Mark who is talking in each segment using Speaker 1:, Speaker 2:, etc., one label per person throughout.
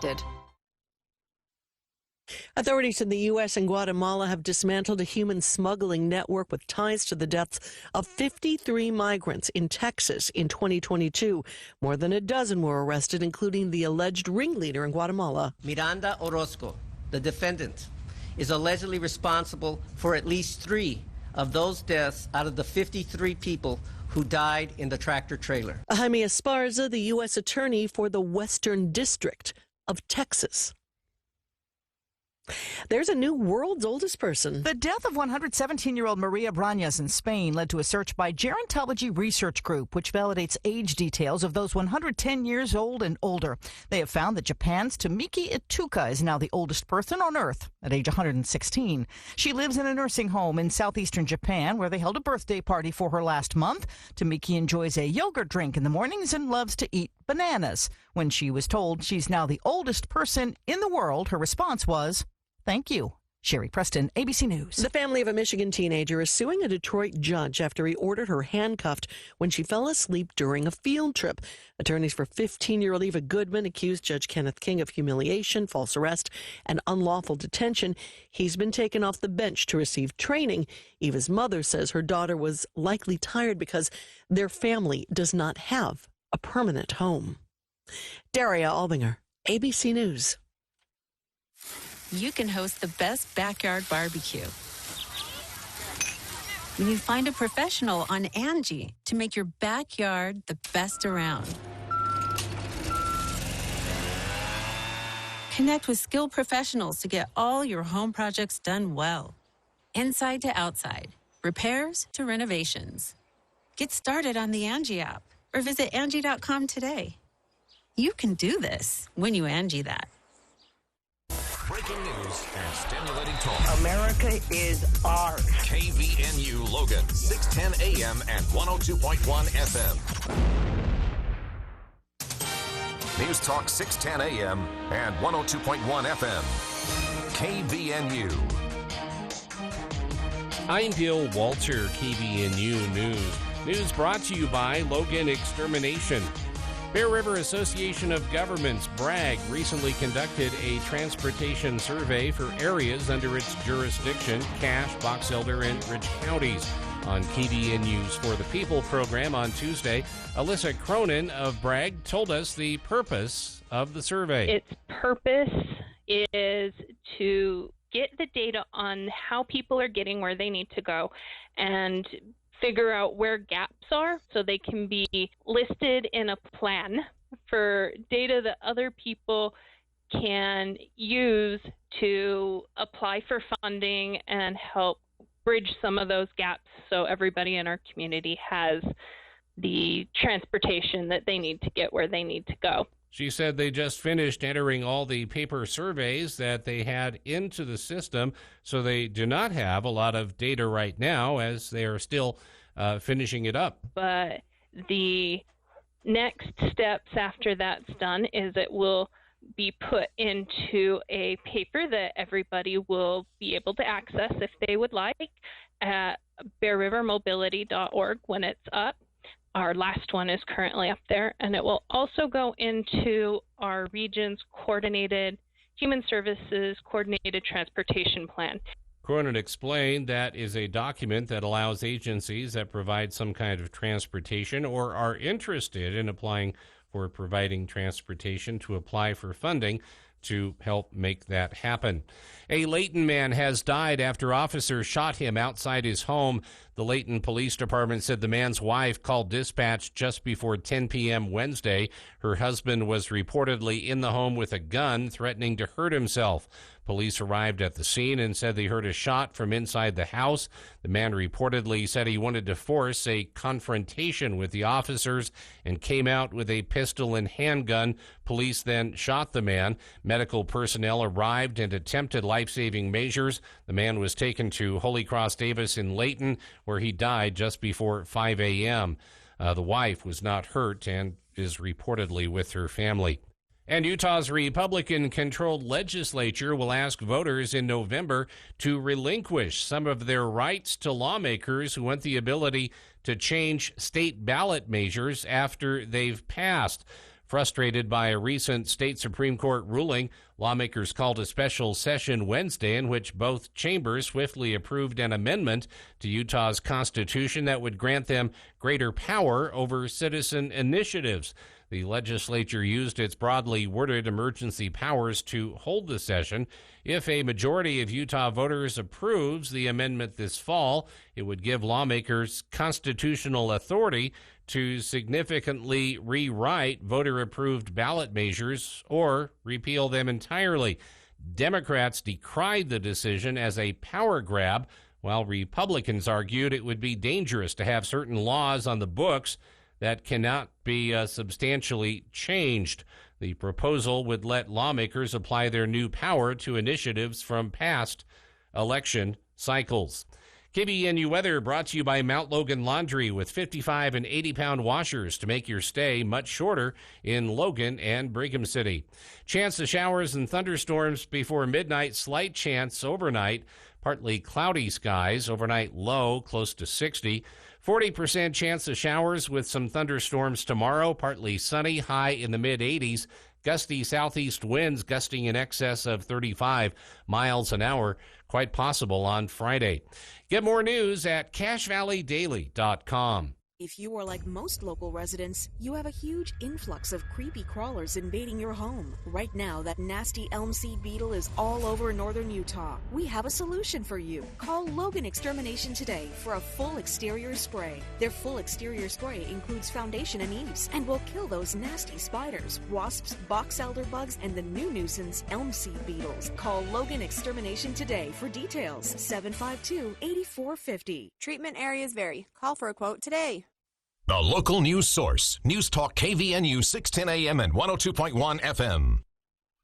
Speaker 1: affected.
Speaker 2: Authorities in the U.S. and Guatemala have dismantled a human smuggling network with ties to the deaths of 53 migrants in Texas in 2022. More than a dozen were arrested, including the alleged ringleader in Guatemala.
Speaker 3: Miranda Orozco, the defendant, is allegedly responsible for at least 3 of those deaths out of the 53 people who died in the tractor trailer.
Speaker 2: Jaime Esparza, the U.S. attorney for the Western District of Texas. There's a new world's oldest person.
Speaker 4: The death of 117-year-old Maria Brañas in Spain led to a search by Gerontology Research Group, which validates age details of those 110 years old and older. They have found that Japan's Tomiki Ituka is now the oldest person on Earth at age 116. She lives in a nursing home in southeastern Japan, where they held a birthday party for her last month. Tomiki enjoys a yogurt drink in the mornings and loves to eat bananas. When she was told she's now the oldest person in the world, her response was, "Thank you." Sherry Preston, ABC News.
Speaker 2: The family of a Michigan teenager is suing a Detroit judge after he ordered her handcuffed when she fell asleep during a field trip. Attorneys for 15-year-old Eva Goodman accused Judge Kenneth King of humiliation, false arrest, and unlawful detention. He's been taken off the bench to receive training. Eva's mother says her daughter was likely tired because their family does not have a permanent home. Daria Albinger, ABC News.
Speaker 1: You can host the best backyard barbecue when you find a professional on Angie to make your backyard the best around. Connect with skilled professionals to get all your home projects done well. Inside to outside, repairs to renovations. Get started on the Angie app or visit Angie.com today. You can do this when you Angie that.
Speaker 5: Breaking news and stimulating talk.
Speaker 6: America is ours.
Speaker 5: KVNU Logan, 610 AM and 102.1 FM. News Talk 610 AM and 102.1 FM. KVNU.
Speaker 7: I'm Bill Walter, KVNU News. News brought to you by Logan Extermination. Bear River Association of Governments, BRAG, recently conducted a transportation survey for areas under its jurisdiction, Cache, Box Elder, and Ridge counties. On KVNU's For the People program on Tuesday, Alyssa Cronin of BRAG told us the purpose of the survey.
Speaker 8: Its purpose is to get the data on how people are getting where they need to go and figure out where gaps are so they can be listed in a plan for data that other people can use to apply for funding and help bridge some of those gaps so everybody in our community has the transportation that they need to get where they need to go.
Speaker 7: She said they just finished entering all the paper surveys that they had into the system, so they do not have a lot of data right now as they are still finishing it up.
Speaker 8: But the next steps after that's done is it will be put into a paper that everybody will be able to access if they would like at bearrivermobility.org when it's up. Our last one is currently up there, and it will also go into our region's coordinated human services coordinated transportation plan.
Speaker 7: Cronin explained that is a document that allows agencies that provide some kind of transportation or are interested in applying for providing transportation to apply for funding to help make that happen. A Layton man has died after officers shot him outside his home. The Layton Police Department said the man's wife called dispatch just before 10 p.m. Wednesday. Her husband was reportedly in the home with a gun, threatening to hurt himself. Police arrived at the scene and said they heard a shot from inside the house. The man reportedly said he wanted to force a confrontation with the officers and came out with a pistol and handgun. Police then shot the man. Medical personnel arrived and attempted life-saving measures. The man was taken to Holy Cross Davis in Layton, where he died just before 5 a.m. The wife was not hurt and is reportedly with her family. And Utah's Republican-controlled legislature will ask voters in November to relinquish some of their rights to lawmakers who want the ability to change state ballot measures after they've passed. Frustrated by a recent state Supreme Court ruling, lawmakers called a special session Wednesday in which both chambers swiftly approved an amendment to Utah's constitution that would grant them greater power over citizen initiatives. The legislature used its broadly worded emergency powers to hold the session. If a majority of Utah voters approves the amendment this fall, it would give lawmakers constitutional authority to significantly rewrite voter-approved ballot measures or repeal them entirely. Democrats decried the decision as a power grab, while Republicans argued it would be dangerous to have certain laws on the books that cannot be substantially changed. The proposal would let lawmakers apply their new power to initiatives from past election cycles. KBNU weather brought to you by Mount Logan Laundry with 55 and 80-pound washers to make your stay much shorter in Logan and Brigham City. Chance of showers and thunderstorms before midnight, slight chance overnight. Partly cloudy skies, overnight low close to 60. 40% chance of showers with some thunderstorms tomorrow, partly sunny, high in the mid-80s. Gusty southeast winds gusting in excess of 35 miles an hour, quite possible on Friday. Get more news at CashValleyDaily.com.
Speaker 9: If you are like most local residents, you have a huge influx of creepy crawlers invading your home. Right now, that nasty elm seed beetle is all over northern Utah. We have a solution for you. Call Logan Extermination today for a full exterior spray. Their full exterior spray includes foundation and eaves and will kill those nasty spiders, wasps, box elder bugs, and the new nuisance, elm seed beetles. Call Logan Extermination today for details. 752-8450.
Speaker 10: Treatment areas vary. Call for a quote today.
Speaker 5: The local news source. News Talk KVNU 610 AM and 102.1 FM.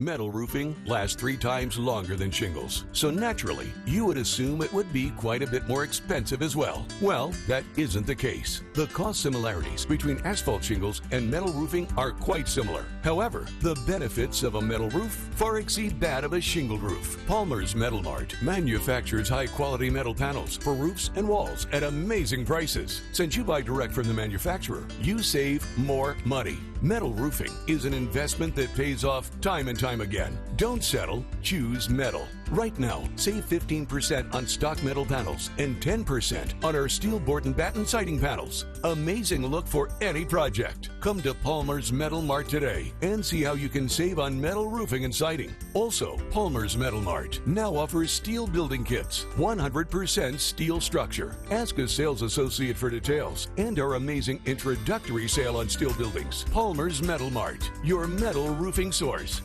Speaker 11: Metal roofing lasts 3 times longer than shingles, so naturally, you would assume it would be quite a bit more expensive as well. Well, that isn't the case. The cost similarities between asphalt shingles and metal roofing are quite similar. However, the benefits of a metal roof far exceed that of a shingled roof. Palmer's Metal Mart manufactures high-quality metal panels for roofs and walls at amazing prices. Since you buy direct from the manufacturer, you save more money. Metal roofing is an investment that pays off time and time again. Don't settle, choose metal. Right now, save 15% on stock metal panels and 10% on our steel board and batten siding panels. Amazing look for any project. Come to Palmer's Metal Mart today and see how you can save on metal roofing and siding. Also, Palmer's Metal Mart now offers steel building kits, 100% steel structure. Ask a sales associate for details and our amazing introductory sale on steel buildings. Palmer's Metal Mart, your metal roofing source.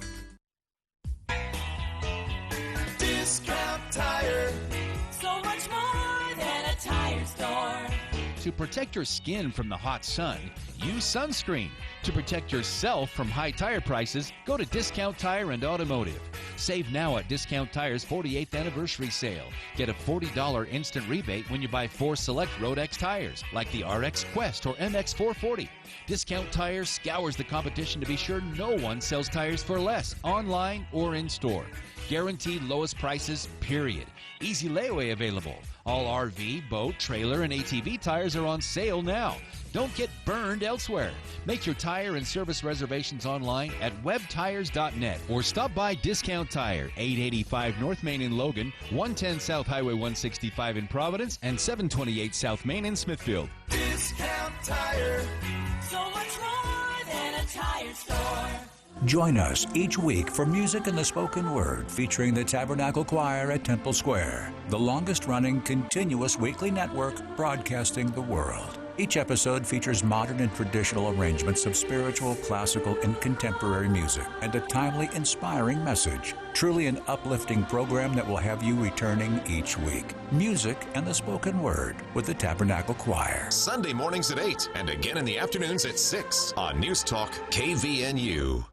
Speaker 12: Discount Tire. So much more than a tire store.
Speaker 13: To protect your skin from the hot sun, use sunscreen. To protect yourself from high tire prices, go to Discount Tire and Automotive. Save now at Discount Tire's 48th anniversary sale. Get a $40 instant rebate when you buy 4 select Rodex tires, like the RX Quest or MX 440. Discount Tire scours the competition to be sure no one sells tires for less, online or in store. Guaranteed lowest prices, period. Easy layaway available. All RV, boat, trailer, and ATV tires are on sale now. Don't get burned elsewhere. Make your tire and service reservations online at webtires.net or stop by Discount Tire, 885 North Main in Logan, 110 South Highway 165 in Providence, and 728 South Main in Smithfield.
Speaker 12: Discount Tire. So much more than a tire store.
Speaker 14: Join us each week for music and the spoken word featuring the Tabernacle Choir at Temple Square, the longest-running continuous weekly network broadcasting the world. Each episode features modern and traditional arrangements of spiritual, classical, and contemporary music and a timely, inspiring message. Truly an uplifting program that will have you returning each week. Music and the spoken word with the Tabernacle Choir.
Speaker 5: Sunday mornings at 8 and again in the afternoons at 6 on News Talk KVNU.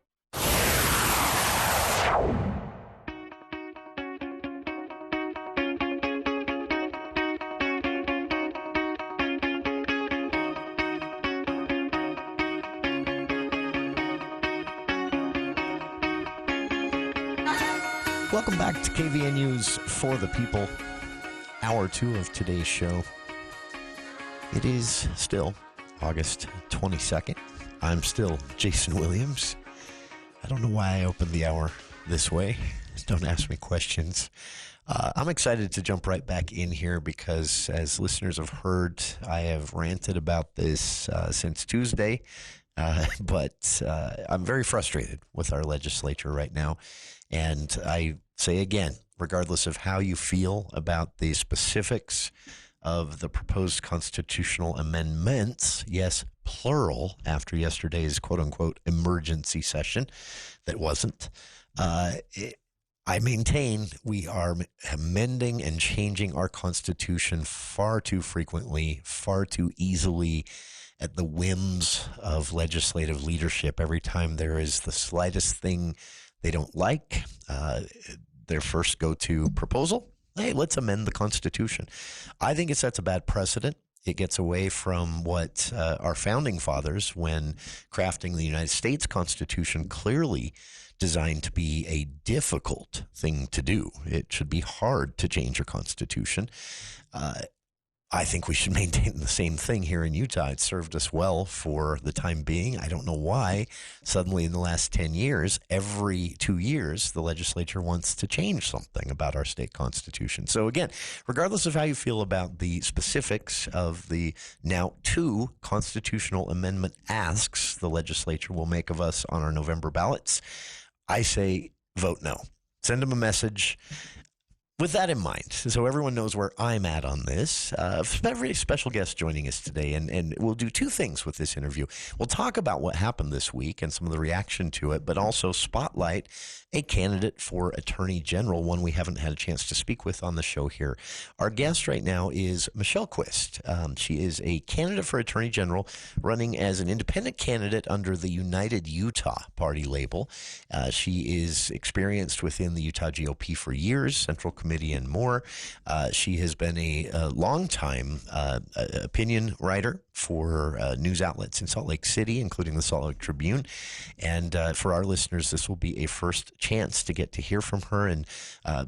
Speaker 15: Welcome back to KVNU's For the People, Hour 2 of today's show. It is still August 22nd, I'm still Jason Williams. I don't know why I opened the hour this way. Don't ask me questions. I'm excited to jump right back in here because, as listeners have heard, I have ranted about this since Tuesday. But I'm very frustrated with our legislature right now. And I say again, regardless of how you feel about the specifics of the proposed constitutional amendments, yes, plural, after yesterday's quote-unquote emergency session that wasn't, I maintain we are amending and changing our Constitution far too frequently, far too easily, at the whims of legislative leadership. Every time there is the slightest thing they don't like, their first go-to proposal, hey, let's amend the Constitution. I think it sets a bad precedent. It gets away from what our founding fathers, when crafting the United States Constitution, clearly designed to be a difficult thing to do. It should be hard to change a constitution. I think we should maintain the same thing here in Utah. It served us well for the time being. I don't know why suddenly in the last 10 years, every 2 years, the legislature wants to change something about our state constitution. So again, regardless of how you feel about the specifics of the now 2 constitutional amendment asks the legislature will make of us on our November ballots, I say vote no. Send them a message. With that in mind, so everyone knows where I'm at on this, very special guest joining us today, and we'll do 2 things with this interview. We'll talk about what happened this week and some of the reaction to it, but also spotlight a candidate for Attorney General, one we haven't had a chance to speak with on the show here. Our guest right now is Michelle Quist. She is a candidate for Attorney General, running as an independent candidate under the United Utah Party label. She is experienced within the Utah GOP for years, Central Committee and more. She has been a long-time opinion writer for news outlets in Salt Lake City, including the Salt Lake Tribune. And for our listeners, this will be a first chance to get to hear from her. And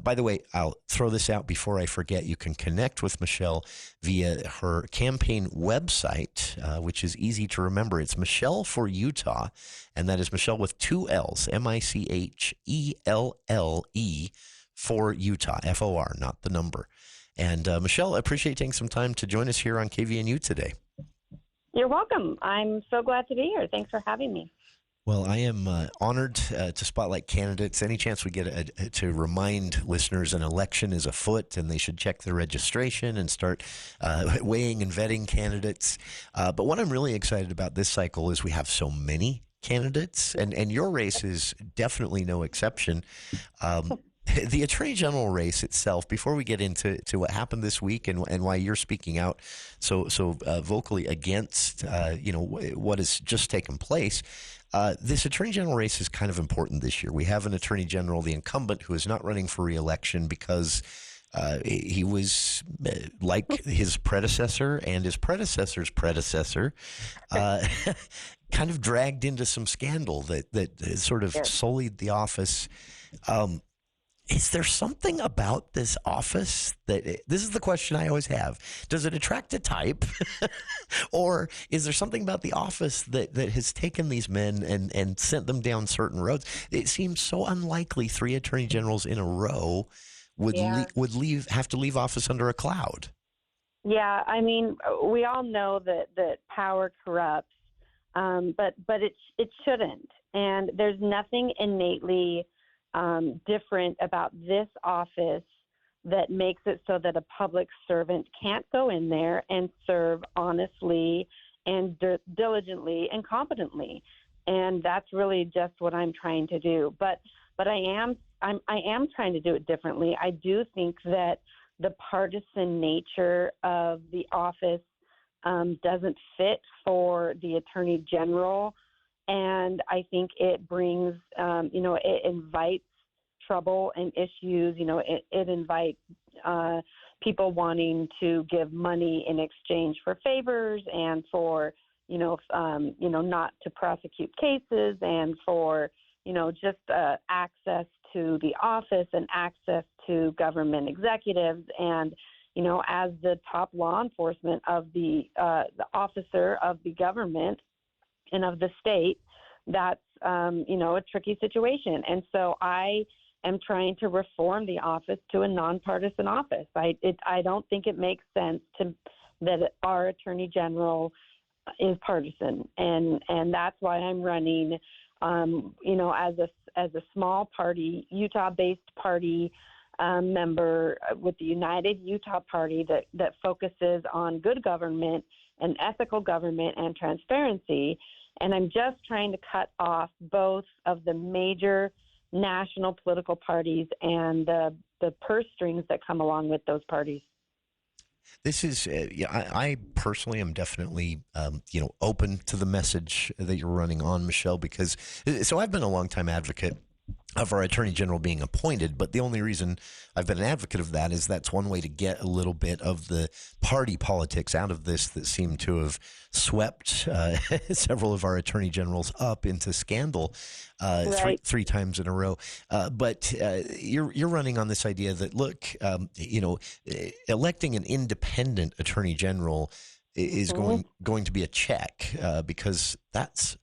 Speaker 15: by the way, I'll throw this out before I forget. You can connect with Michelle via her campaign website, which is easy to remember. It's Michelle for Utah, and that is Michelle with 2 L's, MICHELLE for Utah, FOR, not the number. And Michelle, I appreciate taking some time to join us here on KVNU today.
Speaker 16: You're welcome. I'm so glad to be here. Thanks for having me.
Speaker 15: Well, I am honored to spotlight candidates. Any chance we get to remind listeners an election is afoot and they should check their registration and start weighing and vetting candidates. But what I'm really excited about this cycle is we have so many candidates, and your race is definitely no exception. The Attorney General race itself, before we get into what happened this week and why you're speaking out so vocally against what has just taken place, this Attorney General race is kind of important this year. We have an Attorney General, the incumbent, who is not running for re-election because he was like his predecessor and his predecessor's predecessor, kind of dragged into some scandal that sort of sullied the office. Is there something about this office this is the question I always have. Does it attract a type? Or is there something about the office that has taken these men and sent them down certain roads? It seems so unlikely 3 attorney generals in a row would have to leave office under a cloud.
Speaker 16: Yeah, I mean, we all know that power corrupts, but it shouldn't. And there's nothing innately different about this office that makes it so that a public servant can't go in there and serve honestly and diligently and competently. And that's really just what I'm trying to do. But I am trying to do it differently. I do think that the partisan nature of the office doesn't fit for the Attorney General. And I think it brings, it invites trouble and issues. It invites people wanting to give money in exchange for favors and for, not to prosecute cases and for, just access to the office and access to government executives. And, as the top law enforcement of the officer of the government, and of the state, that's, a tricky situation. And so I am trying to reform the office to a nonpartisan office. I don't think it makes sense that our Attorney General is partisan, and that's why I'm running, as a small party, Utah-based party member with the United Utah Party that focuses on good government and ethical government and transparency. And I'm just trying to cut off both of the major national political parties and the purse strings that come along with those parties.
Speaker 15: This is, I personally am definitely, open to the message that you're running on, Michelle, because so I've been a longtime advocate of our Attorney General being appointed, but the only reason I've been an advocate of that is that's one way to get a little bit of the party politics out of this that seem to have swept several of our Attorney Generals up into scandal three times in a row. But you're running on this idea that, look, electing an independent Attorney General is going to be a check because that's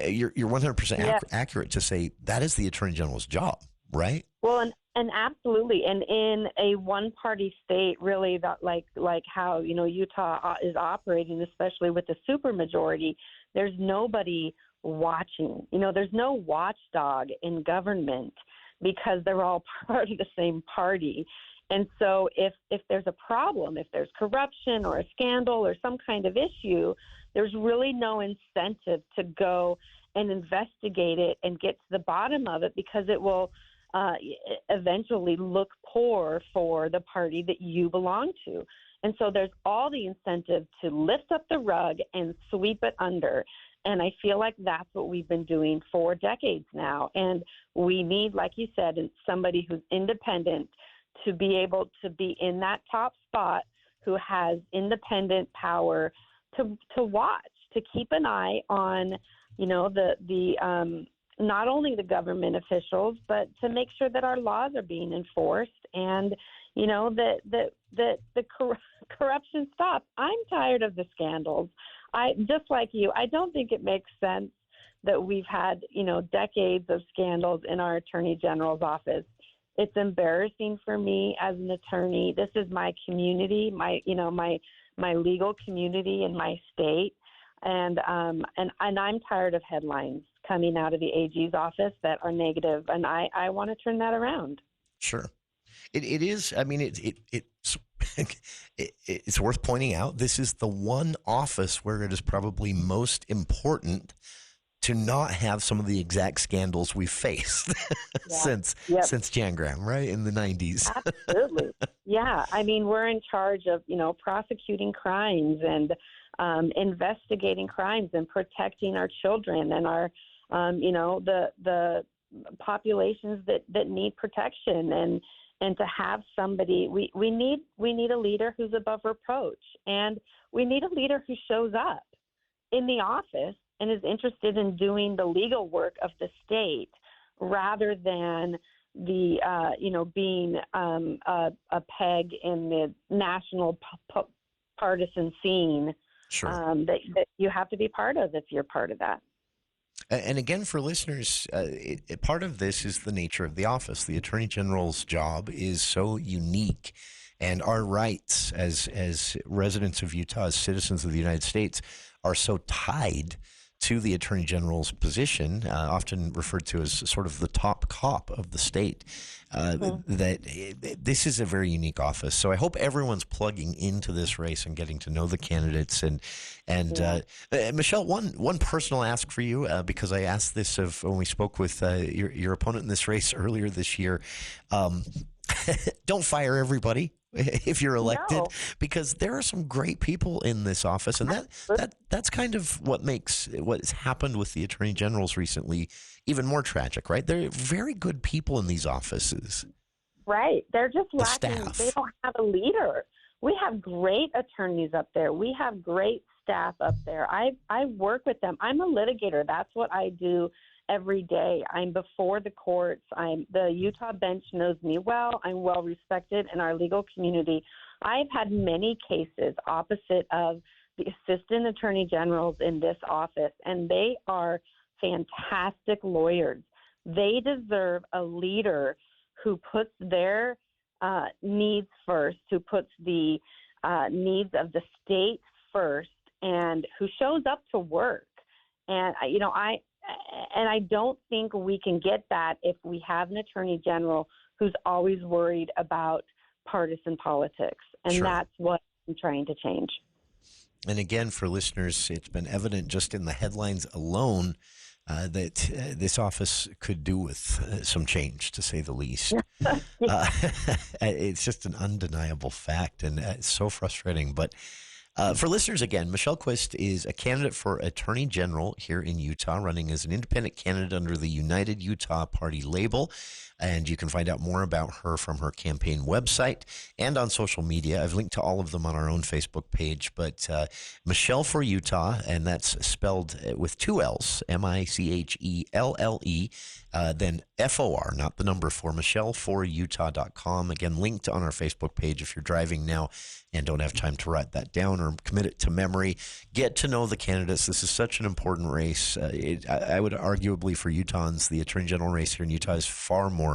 Speaker 15: you're 100% accurate to say that is the Attorney General's job, right?
Speaker 16: Well, and absolutely, and in a one-party state, really, that like how Utah is operating, especially with the supermajority, there's nobody watching. There's no watchdog in government because they're all part of the same party. And so if there's a problem, if there's corruption or a scandal or some kind of issue, there's really no incentive to go and investigate it and get to the bottom of it because it will eventually look poor for the party that you belong to. And so there's all the incentive to lift up the rug and sweep it under. And I feel like that's what we've been doing for decades now. And we need, like you said, somebody who's independent to be able to be in that top spot, who has independent power to watch, to keep an eye on, the not only the government officials, but to make sure that our laws are being enforced and, that the corruption stops. I'm tired of the scandals. Just like you, I don't think it makes sense that we've had, decades of scandals in our Attorney General's office. It's embarrassing for me as an attorney. This is my community, my legal community in my state. And I'm tired of headlines coming out of the AG's office that are negative, and I want to turn that around.
Speaker 15: Sure. It is. I mean, it's worth pointing out this is the one office where it is probably most important to not have some of the exact scandals we've faced since Jan Graham, right, in the 90s.
Speaker 16: Absolutely. Yeah. I mean, we're in charge of, prosecuting crimes and investigating crimes and protecting our children and our, the populations that need protection. And to have somebody, we need a leader who's above reproach. And we need a leader who shows up in the office and is interested in doing the legal work of the state rather than the, being a peg in the national partisan scene.
Speaker 15: Sure.
Speaker 16: That you have to be part of if you're part of that.
Speaker 15: And again, for listeners, part of this is the nature of the office. The Attorney General's job is so unique, and our rights as residents of Utah, as citizens of the United States, are so tied to the Attorney General's position, often referred to as sort of the top cop of the state, that this is a very unique office. So I hope everyone's plugging into this race and getting to know the candidates. And Michelle, one personal ask for you, because I asked this of when we spoke with your opponent in this race earlier this year. Don't fire everybody if you're elected, because there are some great people in this office, and that's kind of what makes what's happened with the Attorney Generals recently even more tragic, right? They're very good people in these offices.
Speaker 16: Right. They're just lacking. They don't have a leader. We have great attorneys up there. We have great staff up there. I work with them. I'm a litigator. That's what I do every day. I'm before the courts. The Utah bench knows me well. I'm well respected in our legal community. I've had many cases opposite of the assistant attorney generals in this office, and they are fantastic lawyers. They deserve a leader who puts their needs first, who puts the needs of the state first, and who shows up to work. And I don't think we can get that if we have an attorney general who's always worried about partisan politics. And that's what I'm trying to change.
Speaker 15: And again, for listeners, it's been evident just in the headlines alone that this office could do with some change, to say the least. It's just an undeniable fact, and it's so frustrating. But for listeners, again, Michelle Quist is a candidate for Attorney General here in Utah, running as an independent candidate under the United Utah Party label. And you can find out more about her from her campaign website and on social media. I've linked to all of them on our own Facebook page. But Michelle for Utah, and that's spelled with two L's, MICHELLE, then FOR, not the number 4, MichelleForUtah.com. Again, linked on our Facebook page if you're driving now and don't have time to write that down or commit it to memory. Get to know the candidates. This is such an important race. I would arguably for Utahns, the Attorney General race here in Utah is far more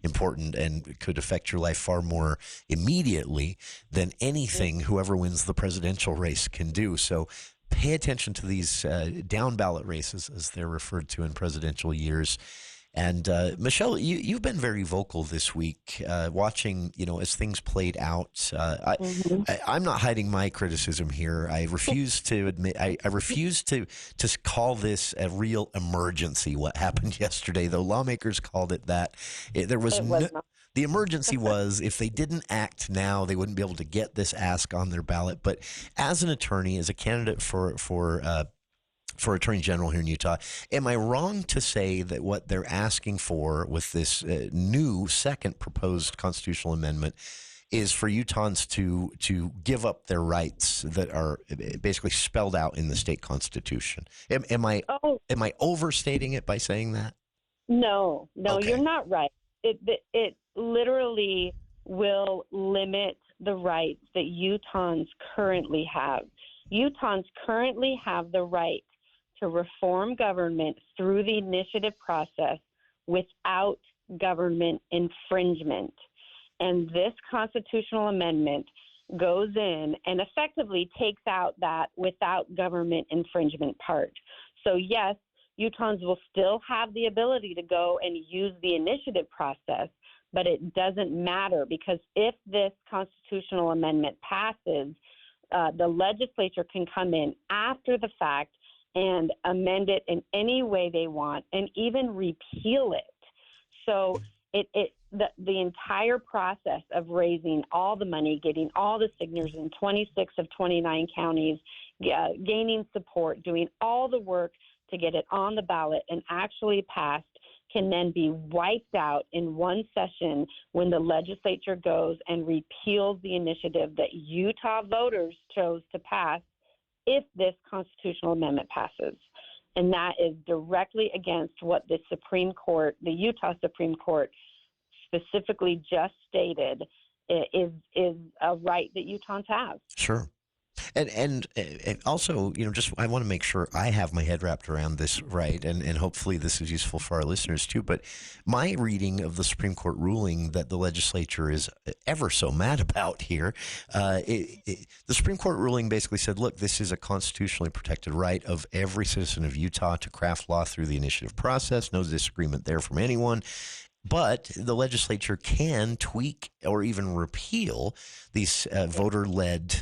Speaker 15: important and could affect your life far more immediately than anything whoever wins the presidential race can do. So pay attention to these down ballot races, as they're referred to in presidential years. And Michelle, you've been very vocal this week, watching, as things played out. I'm not hiding my criticism here. I refuse to admit. I refuse to call this a real emergency. What happened yesterday, though lawmakers called it that. The emergency was if they didn't act now, they wouldn't be able to get this ask on their ballot. But as an attorney, as a candidate for Attorney General here in Utah, am I wrong to say that what they're asking for with this new second proposed constitutional amendment is for Utahns to give up their rights that are basically spelled out in the state constitution? Am I overstating it by saying that?
Speaker 16: No,
Speaker 15: Okay.
Speaker 16: You're not right. It literally will limit the rights that Utahns currently have. Utahns currently have the right to reform government through the initiative process without government infringement. And this constitutional amendment goes in and effectively takes out that without government infringement part. So yes, Utahns will still have the ability to go and use the initiative process, but it doesn't matter, because if this constitutional amendment passes, the legislature can come in after the fact and amend it in any way they want, and even repeal it. So the entire process of raising all the money, getting all the signatures in 26 of 29 counties, gaining support, doing all the work to get it on the ballot and actually passed, can then be wiped out in one session when the legislature goes and repeals the initiative that Utah voters chose to pass if this constitutional amendment passes. And that is directly against what the Supreme Court, the Utah Supreme Court, specifically just stated is a right that Utahns have.
Speaker 15: Sure. And also, I want to make sure I have my head wrapped around this right, and hopefully this is useful for our listeners too. But my reading of the Supreme Court ruling that the legislature is ever so mad about here, the Supreme Court ruling basically said, look, this is a constitutionally protected right of every citizen of Utah to craft law through the initiative process. No disagreement there from anyone. But the legislature can tweak or even repeal these voter-led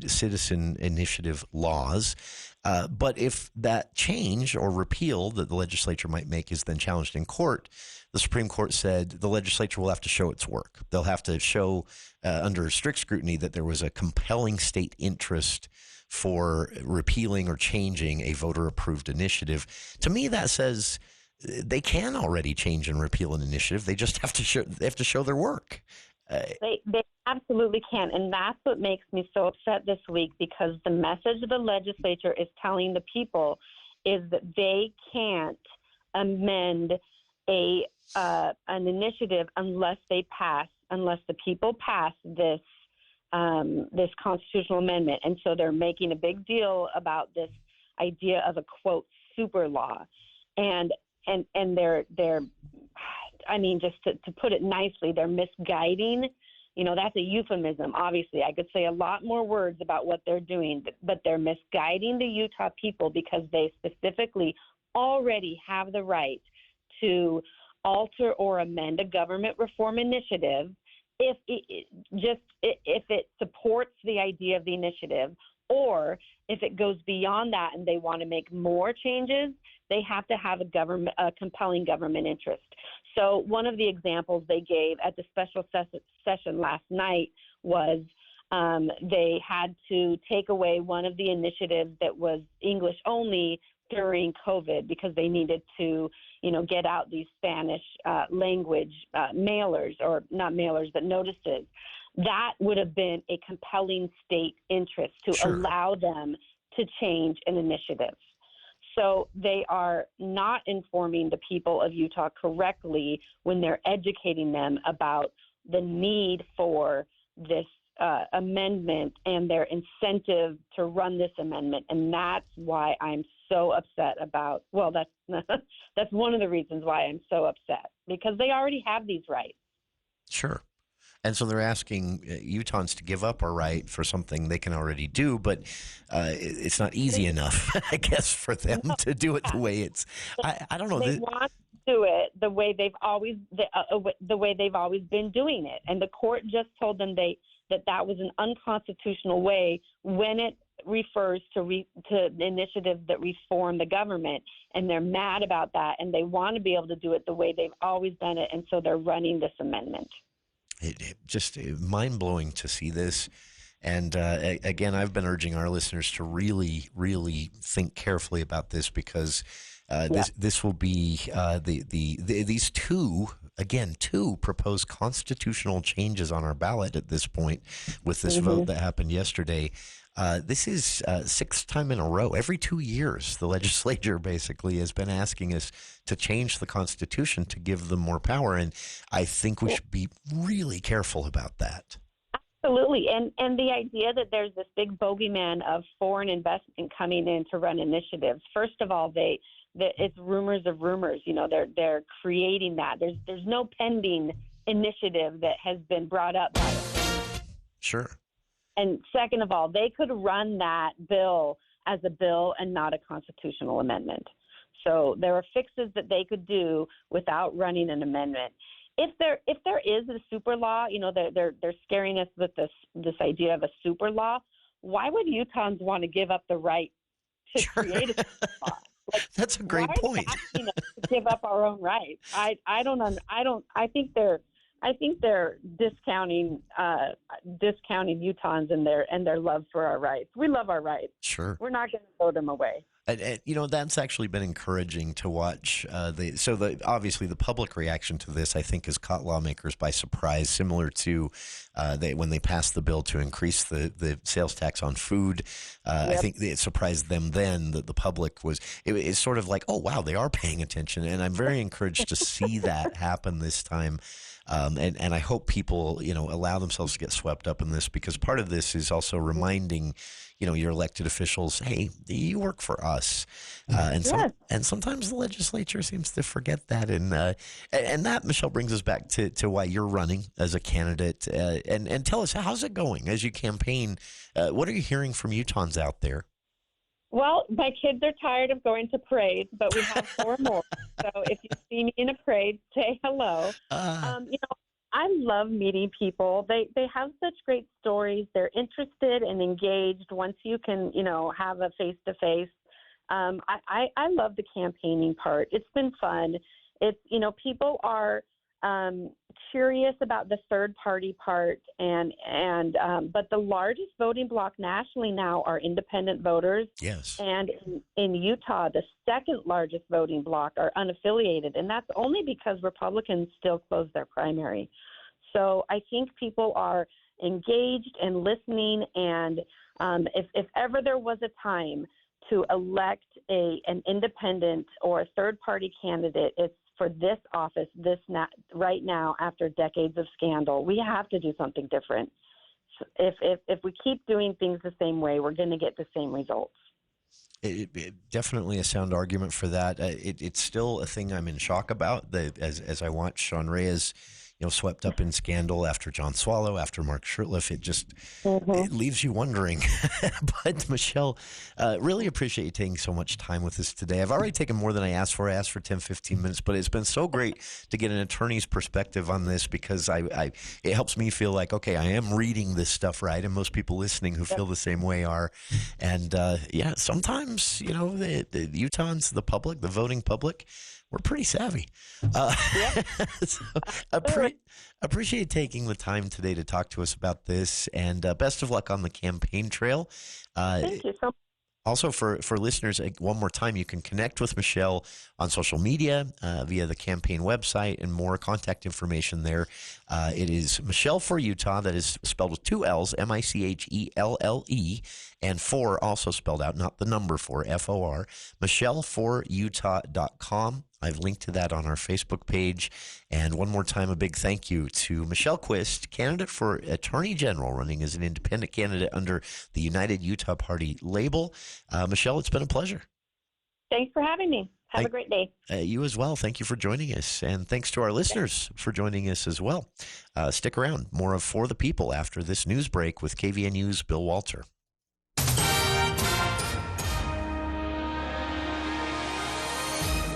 Speaker 15: citizen initiative laws. But if that change or repeal that the legislature might make is then challenged in court, the Supreme Court said the legislature will have to show its work. They'll have to show under strict scrutiny that there was a compelling state interest for repealing or changing a voter-approved initiative. To me, that says they can already change and repeal an initiative. They just have to show their work.
Speaker 16: They absolutely can, and that's what makes me so upset this week, because the message the legislature is telling the people is that they can't amend an initiative unless the people pass this this constitutional amendment. And so they're making a big deal about this idea of a, quote, super law. And they're I mean, just to put it nicely, they're misguiding. You know, that's a euphemism. Obviously, I could say a lot more words about what they're doing, but they're misguiding the Utah people because they specifically already have the right to alter or amend a government reform initiative if it supports the idea of the initiative, or if it goes beyond that and they want to make more changes, they have to have a compelling government interest. So one of the examples they gave at the special session last night was they had to take away one of the initiatives that was English only during COVID because they needed to, get out these Spanish language mailers, or not mailers, but notices. That would have been a compelling state interest to allow them to change an initiative. So they are not informing the people of Utah correctly when they're educating them about the need for this amendment and their incentive to run this amendment. And that's why I'm so upset about, well, that's one of the reasons why I'm so upset, because they already have these rights.
Speaker 15: Sure. And so they're asking Utahns to give up a right for something they can already do, but it's not easy enough, I guess, for them to do it the way it's. I don't know.
Speaker 16: They want to do it the way they've always been doing it, and the court just told them that was an unconstitutional way when it refers to initiatives that reform the government, and they're mad about that, and they want to be able to do it the way they've always done it, and so they're running this amendment.
Speaker 15: It just mind-blowing to see this. And again, I've been urging our listeners to really, really think carefully about this, because this will be these two proposed constitutional changes on our ballot at this point with this vote that happened yesterday. This is sixth time in a row. Every 2 years, the legislature basically has been asking us to change the Constitution to give them more power, and I think we should be really careful about that.
Speaker 16: Absolutely, and the idea that there's this big bogeyman of foreign investment coming in to run initiatives. First of all, it's rumors of rumors. They're creating that. There's no pending initiative that has been brought up by them.
Speaker 15: Sure.
Speaker 16: And second of all, they could run that bill as a bill and not a constitutional amendment. So there are fixes that they could do without running an amendment. If there is a super law, they're scaring us with this idea of a super law. Why would Utahns want to give up the right to create a super law?
Speaker 15: That's a great point.
Speaker 16: To give up our own rights. I think they're discounting Utahns and their love for our rights. We love our rights.
Speaker 15: Sure.
Speaker 16: We're not going to throw them away.
Speaker 15: That's actually been encouraging to watch. Obviously the public reaction to this, I think, has caught lawmakers by surprise, similar to when they passed the bill to increase the sales tax on food. I think it surprised them then that the public it's sort of like, oh, wow, they are paying attention. And I'm very encouraged to see that happen this time. And I hope people, allow themselves to get swept up in this, because part of this is also reminding, your elected officials, hey, you work for us. And sometimes the legislature seems to forget that. And that, Michelle, brings us back to why you're running as a candidate. And tell us, how's it going as you campaign? What are you hearing from Utahns out there?
Speaker 16: Well, my kids are tired of going to parades, but we have 4 more. So if you see me in a parade, say hello. I love meeting people. They have such great stories. They're interested and engaged once you can, have a face-to-face. I love the campaigning part. It's been fun. It's, people are curious about the third-party part, but the largest voting bloc nationally now are independent voters.
Speaker 15: Yes.
Speaker 16: And in Utah, the second largest voting bloc are unaffiliated, and that's only because Republicans still close their primary. So I think people are engaged and listening, and if ever there was a time to elect an independent or a third-party candidate, it's for this office right now after decades of scandal. We have to do something different. If we keep doing things the same way, we're going to get the same results.
Speaker 15: Definitely a sound argument for that. It's still a thing I'm in shock about. As I watch Sean Reyes, swept up in scandal after John Swallow, after Mark Shurtleff, it just it leaves you wondering. But Michelle, really appreciate you taking so much time with us today. I've already taken more than I asked for. I asked for 10, 15 minutes, but it's been so great to get an attorney's perspective on this, because it helps me feel like, okay, I am reading this stuff right, and most people listening who feel the same way are. And sometimes, the Utahns, the public, the voting public, we're pretty savvy. So appreciate taking the time today to talk to us about this, and best of luck on the campaign trail.
Speaker 16: Thank you so much.
Speaker 15: Also, for listeners, one more time, you can connect with Michelle on social media via the campaign website, and more contact information there. It is Michelle for Utah. That is spelled with two L's, MICHELLE, and for also spelled out, not the number 4, FOR, MichelleForUtah.com. I've linked to that on our Facebook page. And one more time, a big thank you to Michelle Quist, candidate for Attorney General, running as an independent candidate under the United Utah Party label. Michelle, it's been a pleasure.
Speaker 16: Thanks for having me. Have a great day.
Speaker 15: You as well. Thank you for joining us. And thanks to our listeners for joining us as well. Stick around. More of For the People after this news break with KVNU's Bill Walter.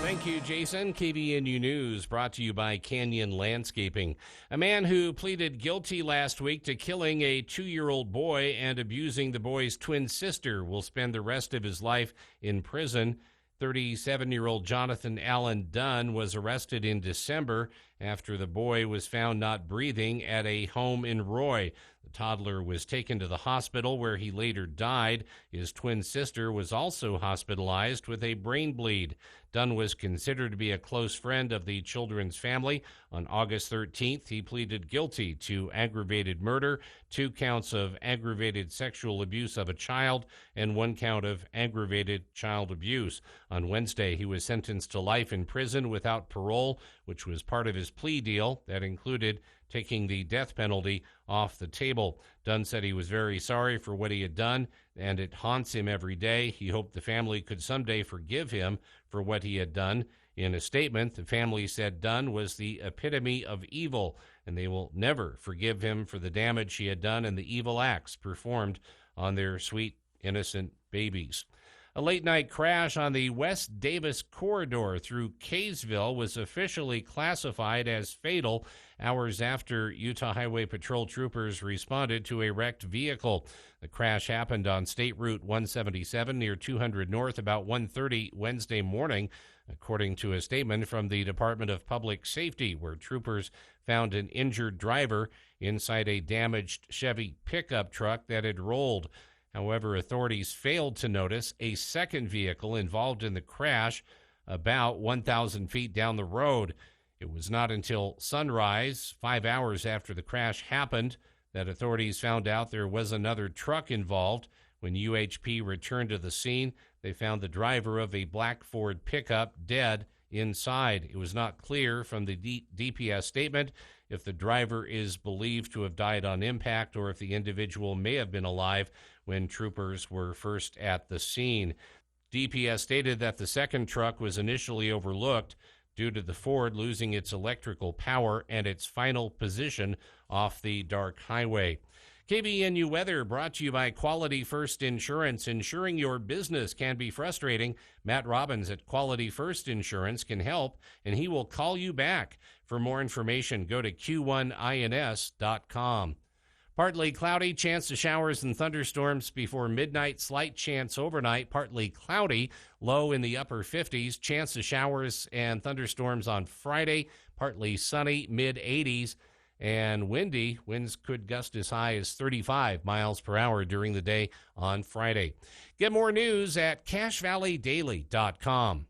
Speaker 7: Thank you, Jason. KVNU News brought to you by Canyon Landscaping. A man who pleaded guilty last week to killing a 2-year-old boy and abusing the boy's twin sister will spend the rest of his life in prison. 37-year-old Jonathan Allen Dunn was arrested in December after the boy was found not breathing at a home in Roy. The toddler was taken to the hospital where he later died. His twin sister was also hospitalized with a brain bleed. Dunn was considered to be a close friend of the children's family. On August 13th, he pleaded guilty to aggravated murder, 2 counts of aggravated sexual abuse of a child, and 1 count of aggravated child abuse. On Wednesday, he was sentenced to life in prison without parole, which was part of his plea deal that included taking the death penalty off the table. Dunn said he was very sorry for what he had done, and it haunts him every day. He hoped the family could someday forgive him for what he had done. In a statement, the family said Dunn was the epitome of evil, and they will never forgive him for the damage he had done and the evil acts performed on their sweet, innocent babies. A late-night crash on the West Davis corridor through Kaysville was officially classified as fatal hours after Utah Highway Patrol troopers responded to a wrecked vehicle. The crash happened on State Route 177 near 200 North about 1:30 Wednesday morning, according to a statement from the Department of Public Safety, where troopers found an injured driver inside a damaged Chevy pickup truck that had rolled. However, authorities failed to notice a second vehicle involved in the crash about 1,000 feet down the road. It was not until sunrise, 5 hours after the crash happened, that authorities found out there was another truck involved. When UHP returned to the scene, they found the driver of a black Ford pickup dead inside. It was not clear from the DPS statement if the driver is believed to have died on impact or if the individual may have been alive when troopers were first at the scene. DPS stated that the second truck was initially overlooked due to the Ford losing its electrical power and its final position off the dark highway. KVNU weather brought to you by Quality First Insurance. Insuring your business can be frustrating. Matt Robbins at Quality First Insurance can help, and he will call you back. For more information, go to q1ins.com. Partly cloudy, chance of showers and thunderstorms before midnight. Slight chance overnight. Partly cloudy, low in the upper 50s. Chance of showers and thunderstorms on Friday. Partly sunny, mid-80s. And windy. Winds could gust as high as 35 miles per hour during the day on Friday. Get more news at cachevalleydaily.com.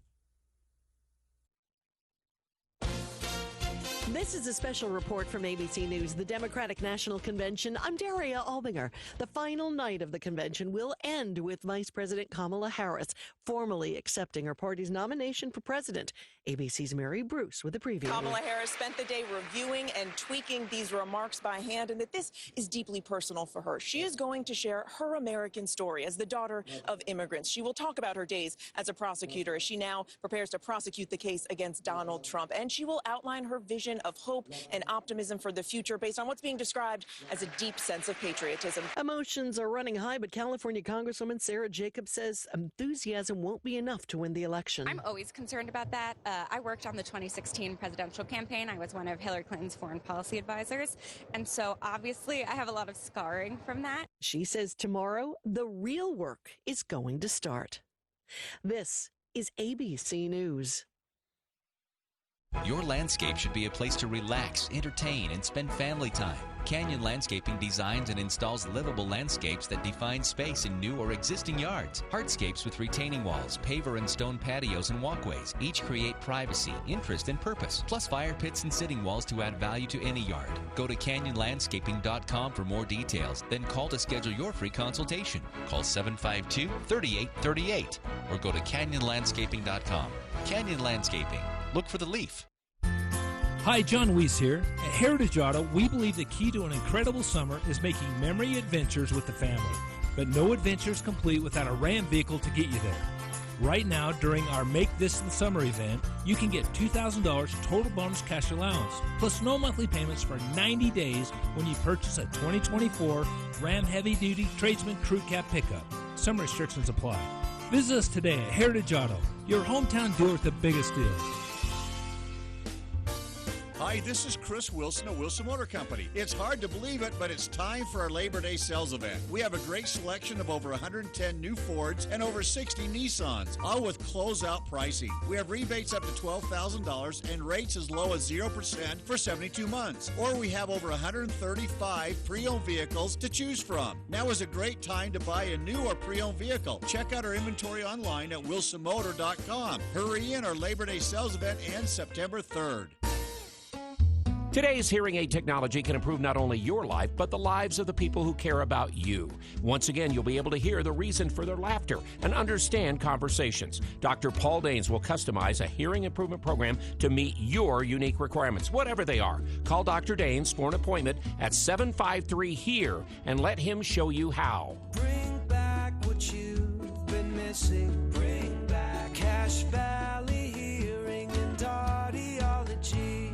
Speaker 2: This is a special report from ABC News, the Democratic National Convention. I'm Daria Albinger. The final night of the convention will end with Vice President Kamala Harris formally accepting her party's nomination for president. ABC's Mary Bruce with a preview.
Speaker 17: Kamala Harris spent the day reviewing and tweaking these remarks by hand, and that this is deeply personal for her. She is going to share her American story as the daughter of immigrants. She will talk about her days as a prosecutor as she now prepares to prosecute the case against Donald Trump, and she will outline her vision of hope and optimism for the future based on what's being described as a deep sense of patriotism.
Speaker 2: Emotions are running high, but California Congresswoman Sarah Jacobs says enthusiasm won't be enough to win the election.
Speaker 18: I'm always concerned about that. I worked on the 2016 presidential campaign. I was one of Hillary Clinton's foreign policy advisors. And so obviously I have a lot of scarring from that.
Speaker 2: She says tomorrow, the real work is going to start. This is ABC News.
Speaker 13: Your landscape should be a place to relax, entertain, and spend family time. Canyon Landscaping designs and installs livable landscapes that define space in new or existing yards. Hardscapes with retaining walls, paver and stone patios and walkways. Each create privacy, interest, and purpose. Plus fire pits and sitting walls to add value to any yard. Go to canyonlandscaping.com for more details. Then call to schedule your free consultation. Call 752-3838 or go to canyonlandscaping.com. Canyon Landscaping. Look for the leaf.
Speaker 19: Hi, John Weiss here. At Heritage Auto, we believe the key to an incredible summer is making memory adventures with the family. But no adventure is complete without a Ram vehicle to get you there. Right now, during our Make This the Summer event, you can get $2,000 total bonus cash allowance, plus no monthly payments for 90 days when you purchase a 2024 Ram Heavy Duty Tradesman Crew Cab pickup. Some restrictions apply. Visit us today at Heritage Auto, your hometown dealer with the biggest deals.
Speaker 20: Hi, this is Chris Wilson of Wilson Motor Company. It's hard to believe it, but it's time for our Labor Day sales event. We have a great selection of over 110 new Fords and over 60 Nissans, all with closeout pricing. We have rebates up to $12,000 and rates as low as 0% for 72 months. Or we have over 135 pre-owned vehicles to choose from. Now is a great time to buy a new or pre-owned vehicle. Check out our inventory online at wilsonmotor.com. Hurry in, our Labor Day sales event ends September 3rd.
Speaker 21: Today's hearing aid technology can improve not only your life, but the lives of the people who care about you. Once again, you'll be able to hear the reason for their laughter and understand conversations. Dr. Paul Danes will customize a hearing improvement program to meet your unique requirements, whatever they are. Call Dr. Danes for an appointment at 753-HERE and let him show you how.
Speaker 12: Bring back what you've been missing. Bring back Cache Valley Hearing and Audiology.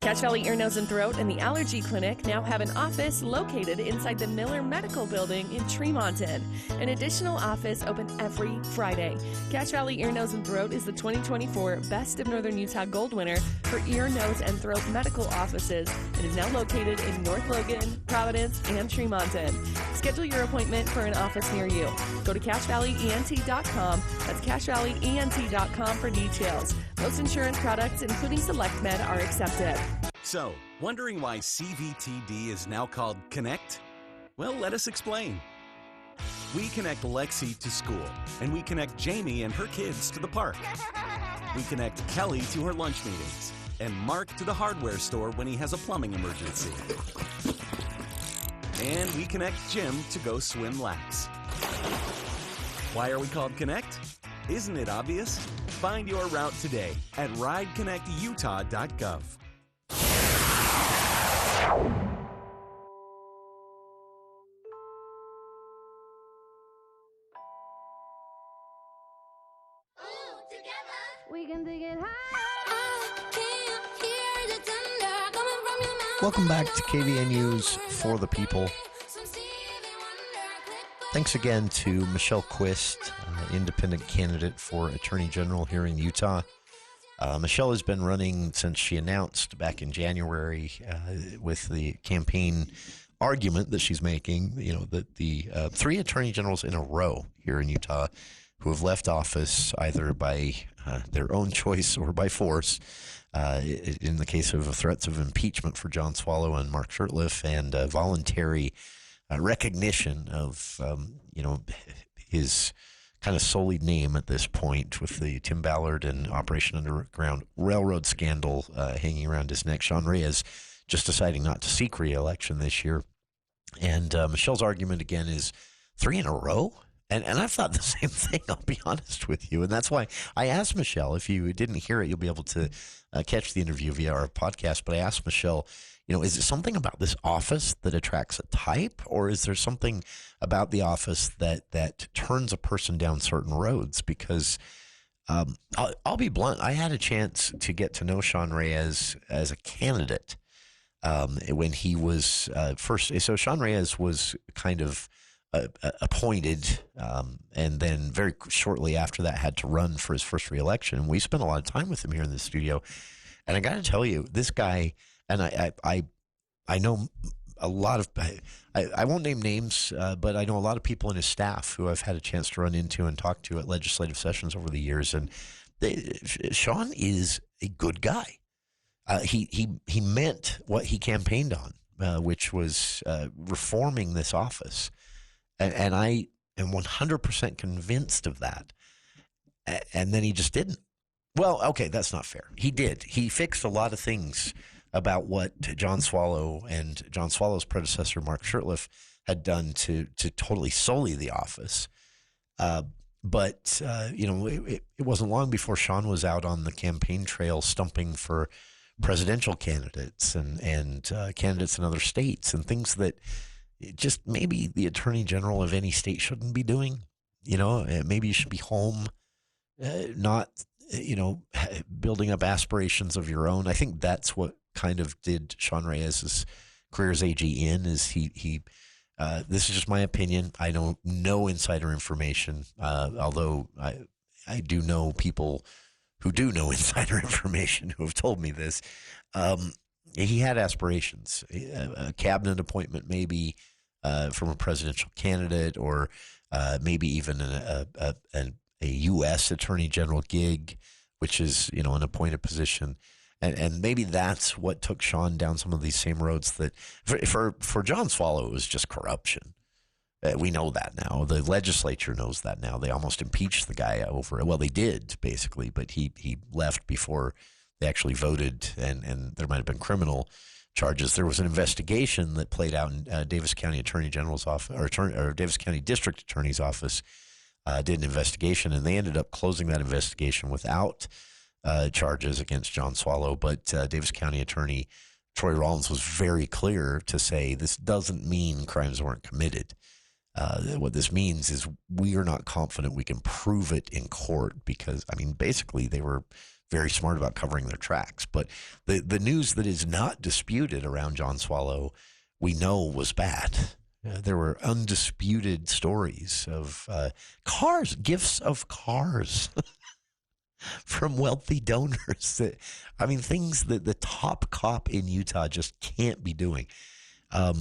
Speaker 22: Cache Valley Ear, Nose, and Throat and the Allergy Clinic now have an office located inside the Miller Medical Building in Tremonton. An additional office open every Friday. Cache Valley Ear, Nose, and Throat is the 2024 Best of Northern Utah Gold winner for ear, nose, and throat medical offices and is now located in North Logan, Providence, and Tremonton. Schedule your appointment for an office near you. Go to CacheValleyENT.com. That's CacheValleyENT.com for details. Most insurance products, including Select Med, are accepted.
Speaker 23: So, wondering why CVTD is now called Connect? Well, let us explain. We connect Lexi to school, and we connect Jamie and her kids to the park. We connect Kelly to her lunch meetings, and Mark to the hardware store when he has a plumbing emergency. And we connect Jim to go swim laps. Why are we called Connect? Isn't it obvious? Find your route today at rideconnectutah.gov.
Speaker 24: We can dig it high.
Speaker 15: Welcome back to KVNU's For the People. Thanks again to Michelle Quist, independent candidate for Attorney General here in Utah. Michelle has been running since she announced back in January with the campaign argument that she's making, that the 3 attorney generals in a row here in Utah who have left office either by their own choice or by force, in the case of threats of impeachment for John Swallow and Mark Shurtleff, and voluntary recognition of, his kind of sullied name at this point with the Tim Ballard and Operation Underground Railroad scandal hanging around his neck. Sean Reyes just deciding not to seek re-election this year. And Michelle's argument again is 3 in a row. And I thought the same thing, I'll be honest with you. And that's why I asked Michelle, if you didn't hear it, you'll be able to catch the interview via our podcast. But I asked Michelle, is it something about this office that attracts a type, or is there something about the office that turns a person down certain roads? Because I'll be blunt, I had a chance to get to know Sean Reyes as a candidate when he was first. So Sean Reyes was kind of appointed, and then very shortly after that had to run for his first reelection. We spent a lot of time with him here in the studio, and I got to tell you, this guy, and I know a lot of, I won't name names, but I know a lot of people in his staff who I've had a chance to run into and talk to at legislative sessions over the years, and Sean is a good guy. He meant what he campaigned on, which was reforming this office. And I am 100% convinced of that. And then he just didn't. Well, okay, that's not fair. He did. He fixed a lot of things about what John Swallow and John Swallow's predecessor, Mark Shurtleff, had done to totally sully the office. But it wasn't long before Sean was out on the campaign trail stumping for presidential candidates and candidates in other states and things that just maybe the attorney general of any state shouldn't be doing. Maybe you should be home, not, building up aspirations of your own. I think that's what kind of did Sean Reyes' career as AG in, is he this is just my opinion. I know no insider information, although I do know people who do know insider information who have told me this. He had aspirations, a cabinet appointment maybe from a presidential candidate, or maybe even a U.S. attorney general gig, which is, an appointed position. And maybe that's what took Sean down some of these same roads that for John Swallow, it was just corruption. We know that now. The legislature knows that now. They almost impeached the guy over it. Well, they did, basically, but he left before they actually voted, and there might have been criminal charges. There was an investigation that played out in Davis County Attorney General's office, or Davis County District Attorney's office did an investigation, and they ended up closing that investigation without charges against John Swallow. But Davis County Attorney Troy Rollins was very clear to say this doesn't mean crimes weren't committed. What this means is we are not confident we can prove it in court, because, basically they were very smart about covering their tracks. But the news that is not disputed around John Swallow, we know was bad. There were undisputed stories of cars, gifts of cars from wealthy donors. Things that the top cop in Utah just can't be doing. I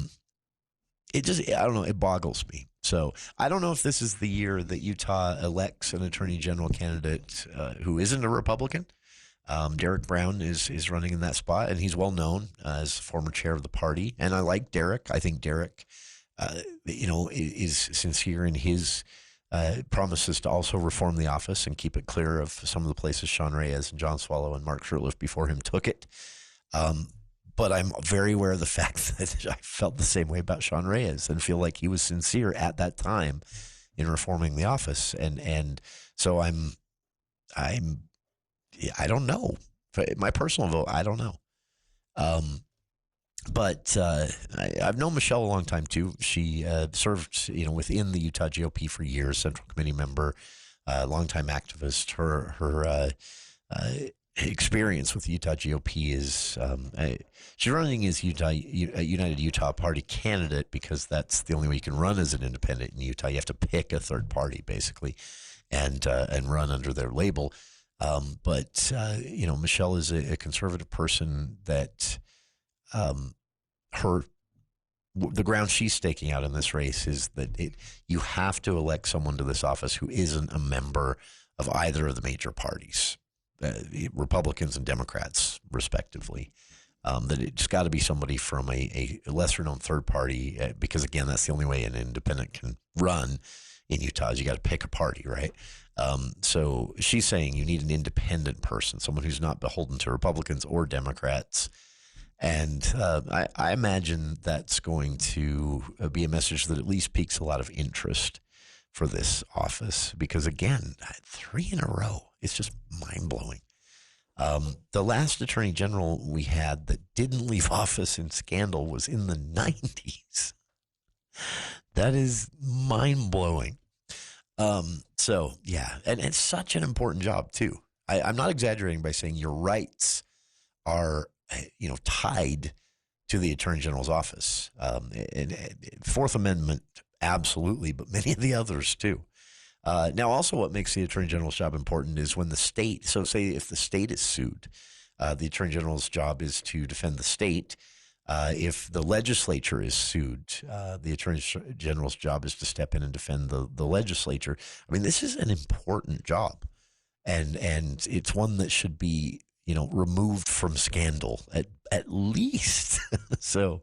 Speaker 15: don't know, it boggles me. So I don't know if this is the year that Utah elects an attorney general candidate who isn't a Republican. Derek Brown is running in that spot, and he's well known as former chair of the party. And I like Derek. I think Derek, is sincere in his promises to also reform the office and keep it clear of some of the places Sean Reyes and John Swallow and Mark Shurtleff before him took it. But I'm very aware of the fact that I felt the same way about Sean Reyes and feel like he was sincere at that time in reforming the office. And so I don't know. My personal vote, I don't know. But I've known Michelle a long time too. She served, within the Utah GOP for years, Central Committee member, longtime activist. Her experience with the Utah GOP is she's running as United Utah Party candidate, because that's the only way you can run as an independent in Utah. You have to pick a third party basically, and run under their label. But Michelle is a conservative person that the ground she's staking out in this race is that you have to elect someone to this office who isn't a member of either of the major parties, Republicans and Democrats, respectively. that it's got to be somebody from a lesser-known third party, because, again, that's the only way an independent can run in Utah is you got to pick a party, right? So she's saying you need an independent person, someone who's not beholden to Republicans or Democrats. And I imagine that's going to be a message that at least piques a lot of interest for this office because, again, 3 in a row, it's just mind-blowing. The last attorney general we had that didn't leave office in scandal was in the 90s. That is mind-blowing. So, yeah, and it's such an important job, too. I'm not exaggerating by saying your rights are, tied to the attorney general's office. And Fourth Amendment, absolutely, but many of the others, too. Now, also what makes the attorney general's job important is when the state, so say if the state is sued, the attorney general's job is to defend the state. If the legislature is sued, the attorney general's job is to step in and defend the legislature. I mean, this is an important job, and it's one that should be, removed from scandal at least. So,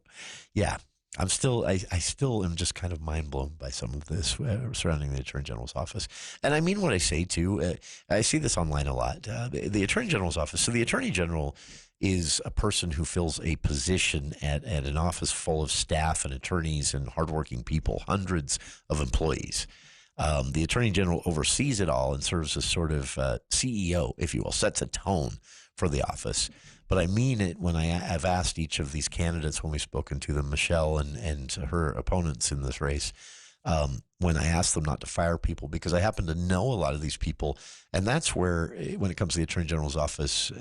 Speaker 15: yeah. I still am just kind of mind blown by some of this surrounding the Attorney General's office. And I mean what I say, too. I see this online a lot. The Attorney General's office. So the Attorney General is a person who fills a position at an office full of staff and attorneys and hardworking people, hundreds of employees. The Attorney General oversees it all and serves as sort of CEO, if you will, sets a tone for the office. But I mean it when I've asked each of these candidates when we've spoken to them, Michelle and her opponents in this race, when I asked them not to fire people, because I happen to know a lot of these people. And that's where, when it comes to the Attorney General's office,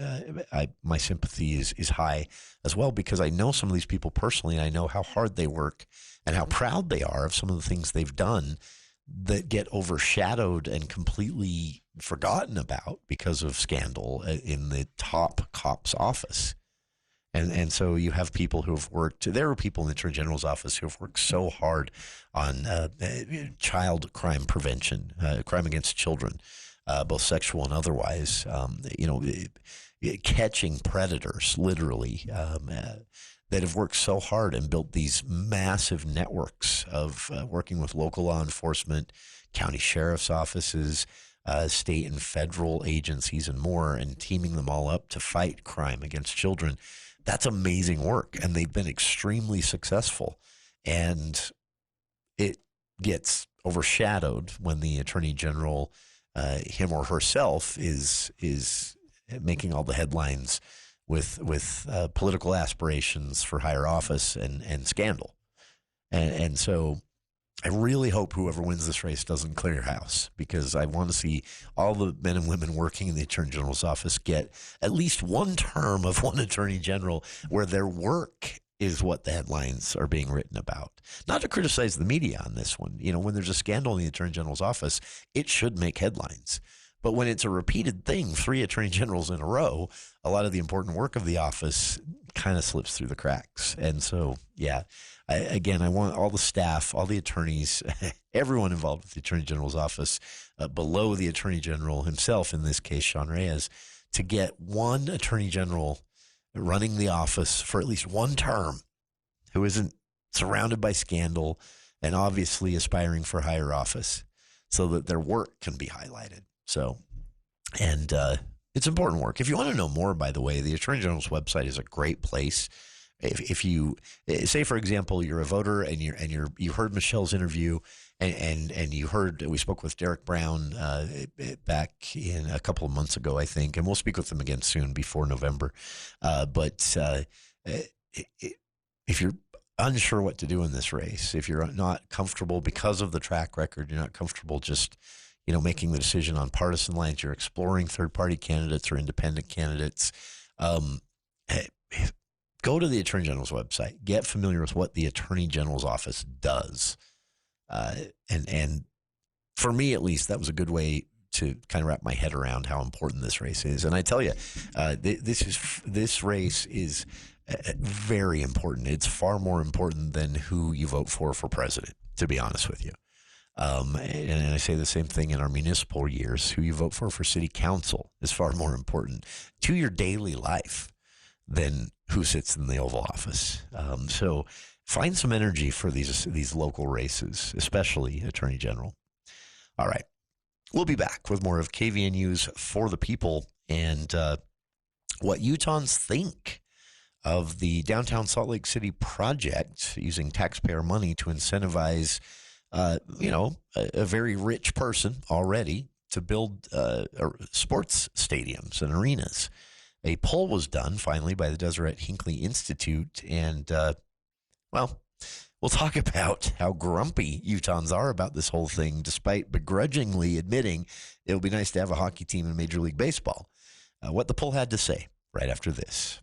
Speaker 15: my sympathy is high as well, because I know some of these people personally, and I know how hard they work and how proud they are of some of the things they've done that get overshadowed and completely forgotten about because of scandal in the top cop's office. And so you have people who have worked, there are people in the Attorney General's office who have worked so hard on child crime prevention, crime against children, both sexual and otherwise, catching predators, literally, that have worked so hard and built these massive networks of working with local law enforcement, county sheriff's offices, state and federal agencies and more, and teaming them all up to fight crime against children. That's amazing work, and they've been extremely successful. And it gets overshadowed when the Attorney General, him or herself, is making all the headlines with political aspirations for higher office and scandal. And so I really hope whoever wins this race doesn't clear house, because I want to see all the men and women working in the Attorney General's office get at least one term of one Attorney General where their work is what the headlines are being written about. Not to criticize the media on this one. When there's a scandal in the Attorney General's office, it should make headlines. But when it's a repeated thing, 3 attorney generals in a row, a lot of the important work of the office kind of slips through the cracks. And so, yeah, I want all the staff, all the attorneys, everyone involved with the Attorney General's office, below the Attorney General himself, in this case, Sean Reyes, to get one Attorney General running the office for at least one term who isn't surrounded by scandal and obviously aspiring for higher office, so that their work can be highlighted. So, and it's important work. If you want to know more, by the way, the Attorney General's website is a great place. If you say, for example, you're a voter and you heard Michelle's interview and you heard, we spoke with Derek Brown back in a couple of months ago, I think, and we'll speak with them again soon before November. But if you're unsure what to do in this race, if you're not comfortable because of the track record, you're not comfortable just making the decision on partisan lines, you're exploring third-party candidates or independent candidates, go to the Attorney General's website. Get familiar with what the Attorney General's office does. And for me, at least, that was a good way to kind of wrap my head around how important this race is. And I tell you, this race is very important. It's far more important than who you vote for president, to be honest with you. And I say the same thing in our municipal years. Who you vote for city council is far more important to your daily life than who sits in the Oval Office. So find some energy for these local races, especially Attorney General. All right. We'll be back with more of KVNU's For the People and what Utahns think of the downtown Salt Lake City project using taxpayer money to incentivize, a very rich person already to build sports stadiums and arenas. A poll was done finally by the Michelle Hinckley Institute, and we'll talk about how grumpy Utahns are about this whole thing, despite begrudgingly admitting it would be nice to have a hockey team in Major League Baseball. What the poll had to say right after this.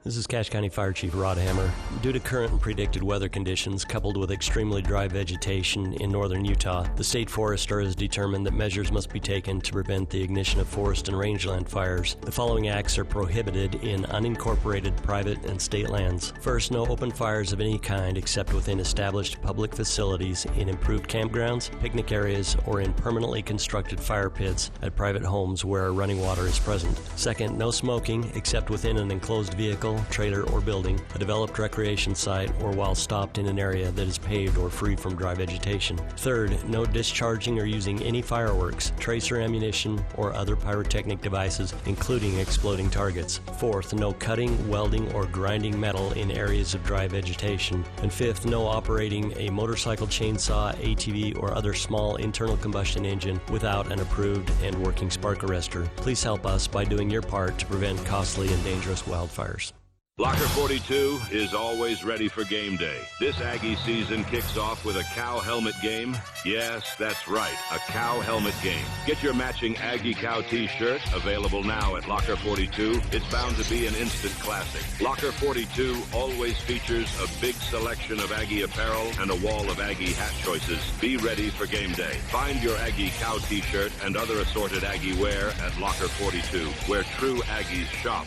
Speaker 1: This is Cache County Fire Chief Rod Hammer. Due to current and predicted weather conditions coupled with extremely dry vegetation in northern Utah, the state forester has determined that measures must be taken to prevent the ignition of forest and rangeland fires. The following acts are prohibited in unincorporated private and state lands. First, no open fires of any kind except within established public facilities, in improved campgrounds, picnic areas, or in permanently constructed fire pits at private homes where running water is present. Second, no smoking except within an enclosed vehicle, trailer, or building, a developed recreation site, or while stopped in an area that is paved or free from dry vegetation. Third, no discharging or using any fireworks, tracer ammunition, or other pyrotechnic devices, including exploding targets. Fourth, no cutting, welding, or grinding metal in areas of dry vegetation. And fifth, no operating a motorcycle, chainsaw, ATV, or other small internal combustion engine without an approved and working spark arrestor. Please help us by doing your part to prevent costly and dangerous wildfires.
Speaker 3: Locker 42 is always ready for game day. This Aggie season kicks off with a cow helmet game. Yes, that's right, a cow helmet game. Get your matching Aggie Cow t-shirt, available now at Locker 42. It's bound to be an instant classic. Locker 42 always features a big selection of Aggie apparel and a wall of Aggie hat choices. Be ready for game day. Find your Aggie Cow t-shirt and other assorted Aggie wear at Locker 42, where true Aggies shop.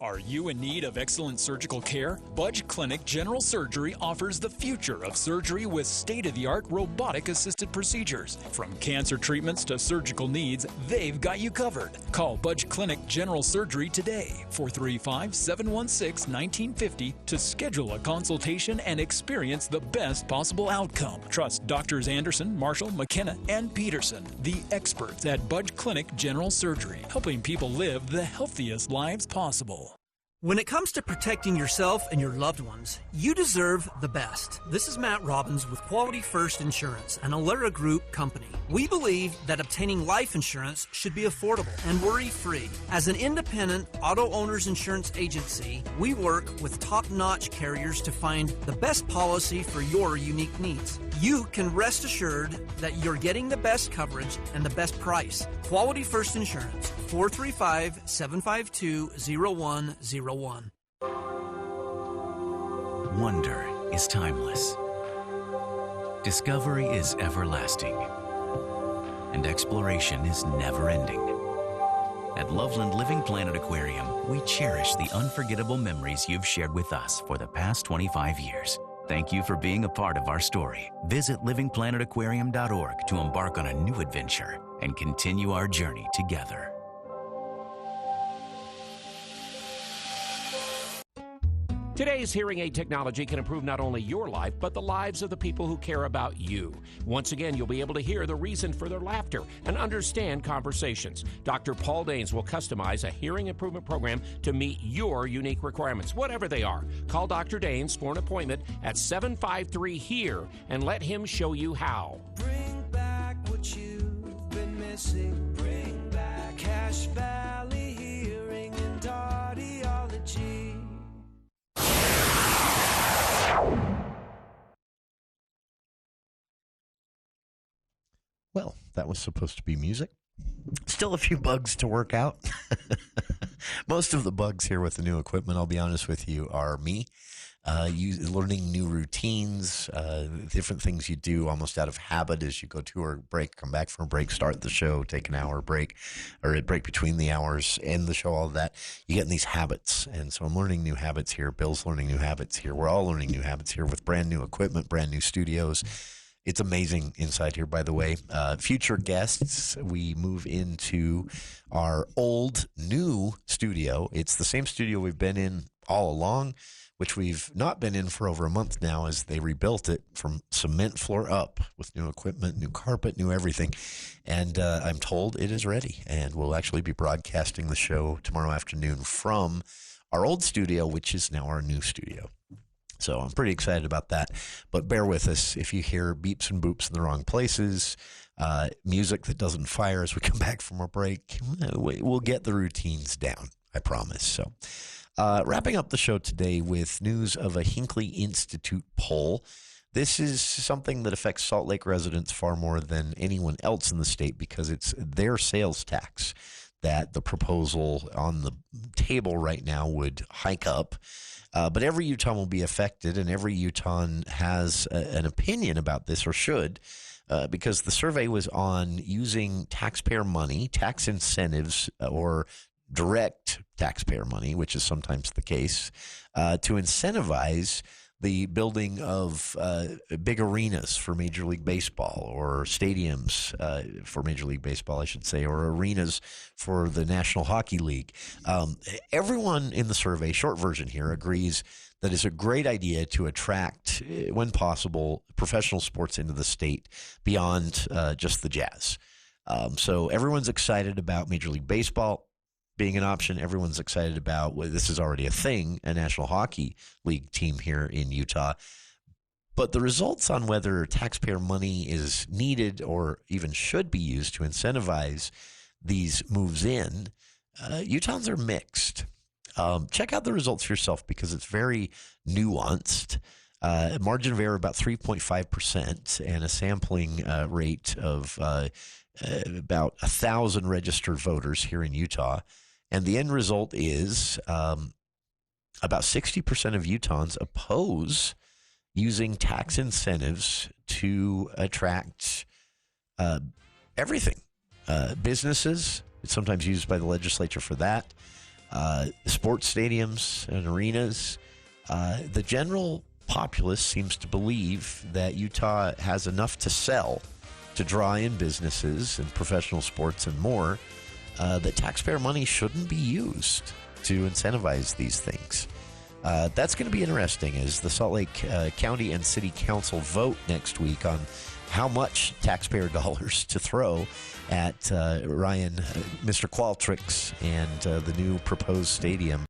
Speaker 4: Are you in need of excellent surgical care? Budge Clinic General Surgery offers the future of surgery with state-of-the-art robotic-assisted procedures. From cancer treatments to surgical needs, they've got you covered. Call Budge Clinic General Surgery today, 435-716-1950, to schedule a consultation and experience the best possible outcome. Trust Doctors Anderson, Marshall, McKenna, and Peterson, the experts at Budge Clinic General Surgery, helping people live the healthiest lives possible.
Speaker 24: When it comes to protecting yourself and your loved ones, you deserve the best. This is Matt Robbins with Quality First Insurance, an Alera Group company. We believe that obtaining life insurance should be affordable and worry-free. As an independent auto owners insurance agency, we work with top-notch carriers to find the best policy for your unique needs. You can rest assured that you're getting the best coverage and the best price. Quality First Insurance, 435-752-0101.
Speaker 25: Wonder is timeless. Discovery is everlasting. And exploration is never-ending. At Loveland Living Planet Aquarium, we cherish the unforgettable memories you've shared with us for the past 25 years. Thank you for being a part of our story. Visit livingplanetaquarium.org to embark on a new adventure and continue our journey together.
Speaker 21: Today's hearing aid technology can improve not only your life, but the lives of the people who care about you. Once again, you'll be able to hear the reason for their laughter and understand conversations. Dr. Paul Danes will customize a hearing improvement program to meet your unique requirements, whatever they are. Call Dr. Danes for an appointment at 753-HERE and let him show you how.
Speaker 12: Bring back what you've been missing. Bring back Cache Valley Hearing and Audiology.
Speaker 15: Well, that was supposed to be music. Still a few bugs to work out. Most of the bugs here with the new equipment, I'll be honest with you, are me. Learning new routines, different things you do almost out of habit as you go to a break, come back from a break, start the show, take an hour break, or a break between the hours, end the show, all of that. You get in these habits. And so I'm learning new habits here. Bill's learning new habits here. We're all learning new habits here with brand new equipment, brand new studios. It's amazing inside here, by the way. Future guests, we move into our old, new studio. It's the same studio we've been in all along, which we've not been in for over a month now as they rebuilt it from cement floor up with new equipment, new carpet, new everything. And I'm told it is ready. And we'll actually be broadcasting the show tomorrow afternoon from our old studio, which is now our new studio. So I'm pretty excited about that. But bear with us if you hear beeps and boops in the wrong places, music that doesn't fire as we come back from a break. We'll get the routines down, I promise. So wrapping up the show today with news of a Hinckley Institute poll. This is something that affects Salt Lake residents far more than anyone else in the state because it's their sales tax that the proposal on the table right now would hike up. But every Utahn will be affected, and every Utahn has an opinion about this, or should, because the survey was on using taxpayer money, tax incentives, or direct taxpayer money, which is sometimes the case, to incentivize the building of big arenas for Major League Baseball, or stadiums for Major League Baseball, I should say, or arenas for the National Hockey League. Everyone in the survey, short version here, agrees that it's a great idea to attract, when possible, professional sports into the state beyond just the Jazz. So everyone's excited about Major League Baseball being an option. Everyone's excited about, well, this is already a thing, a National Hockey League team here in Utah. But the results on whether taxpayer money is needed or even should be used to incentivize these moves in, Utahns are mixed. Check out the results for yourself because it's very nuanced. Margin of error about 3.5% and a sampling rate of about 1,000 registered voters here in Utah. And the end result is about 60% of Utahns oppose using tax incentives to attract everything. Businesses, it's sometimes used by the legislature for that. Sports stadiums and arenas. The general populace seems to believe that Utah has enough to sell to draw in businesses and professional sports and more, that taxpayer money shouldn't be used to incentivize these things. That's going to be interesting as the Salt Lake County and City Council vote next week on how much taxpayer dollars to throw at Ryan, Mr. Qualtrics, and the new proposed stadium